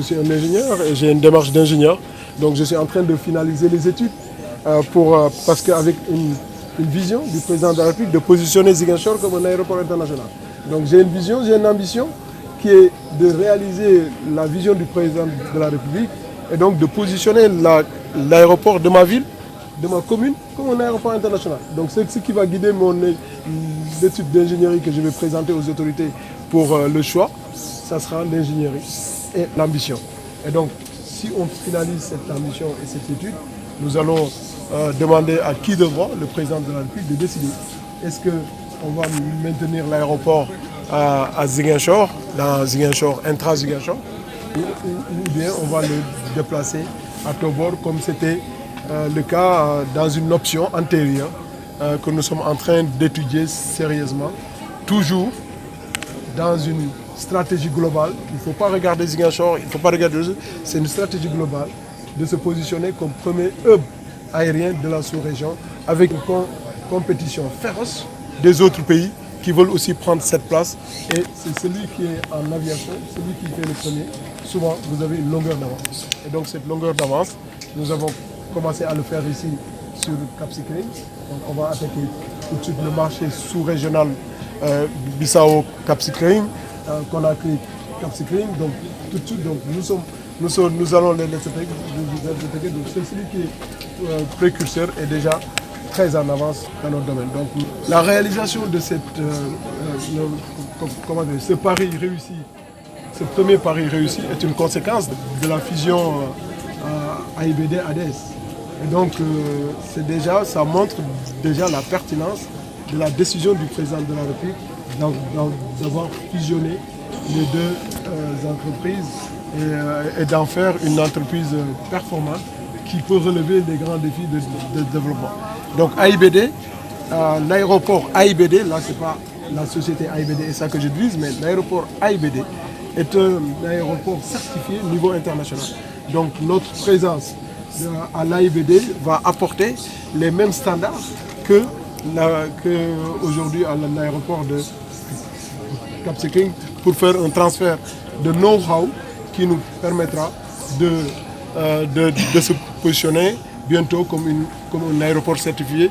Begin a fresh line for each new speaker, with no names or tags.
suis un ingénieur et j'ai une démarche d'ingénieur. Donc je suis en train de finaliser les études parce qu'avec une vision du président de la République de positionner Ziguinchor comme un aéroport international. Donc j'ai une vision, j'ai une ambition qui est de réaliser la vision du président de la République et donc de positionner l'aéroport de ma ville, de ma commune, comme un aéroport international. Donc c'est ce qui va guider mon étude d'ingénierie que je vais présenter aux autorités pour le choix. Ça sera l'ingénierie et l'ambition. Et donc si on finalise cette ambition et cette étude, nous allons demander à qui de droit, le président de la République, de décider. Est-ce qu'on va maintenir l'aéroport à Ziguinchor, dans Ziguinchor, intra-Ziguinchor, ou bien on va le déplacer à Tobor, comme c'était le cas dans une option antérieure que nous sommes en train d'étudier sérieusement, toujours dans une stratégie globale. Il ne faut pas regarder Ziguinchor, il ne faut pas regarder les autres. C'est une stratégie globale de se positionner comme premier hub aérien de la sous-région avec une compétition féroce des autres pays qui veulent aussi prendre cette place. Et c'est celui qui est en aviation, celui qui fait le premier. Souvent, vous avez une longueur d'avance. Et donc cette longueur d'avance, nous avons commencé à le faire ici sur Cap Skirring. Donc on va attaquer tout de suite le marché sous-régional Bissau-Cap Skirring, Conakry, Cap Skirring. Donc tout de suite, donc, nous allons les laisser attaquer. Donc c'est celui qui est précurseur et déjà très en avance dans notre domaine. Donc la réalisation de ce pari réussi, ce premier pari réussi est une conséquence de la fusion AIBD-ADS. Et donc ça montre déjà la pertinence de la décision du président de la République d'avoir fusionné les deux entreprises et d'en faire une entreprise performante qui peut relever les grands défis de développement. Donc AIBD, l'aéroport AIBD, là c'est pas la société AIBD SA que je vise, mais l'aéroport AIBD est un aéroport certifié au niveau international. Donc notre présence à l'AIBD va apporter les mêmes standards que aujourd'hui à l'aéroport de Cap Skirring pour faire un transfert de know-how qui nous permettra de se positionner bientôt comme un aéroport certifié.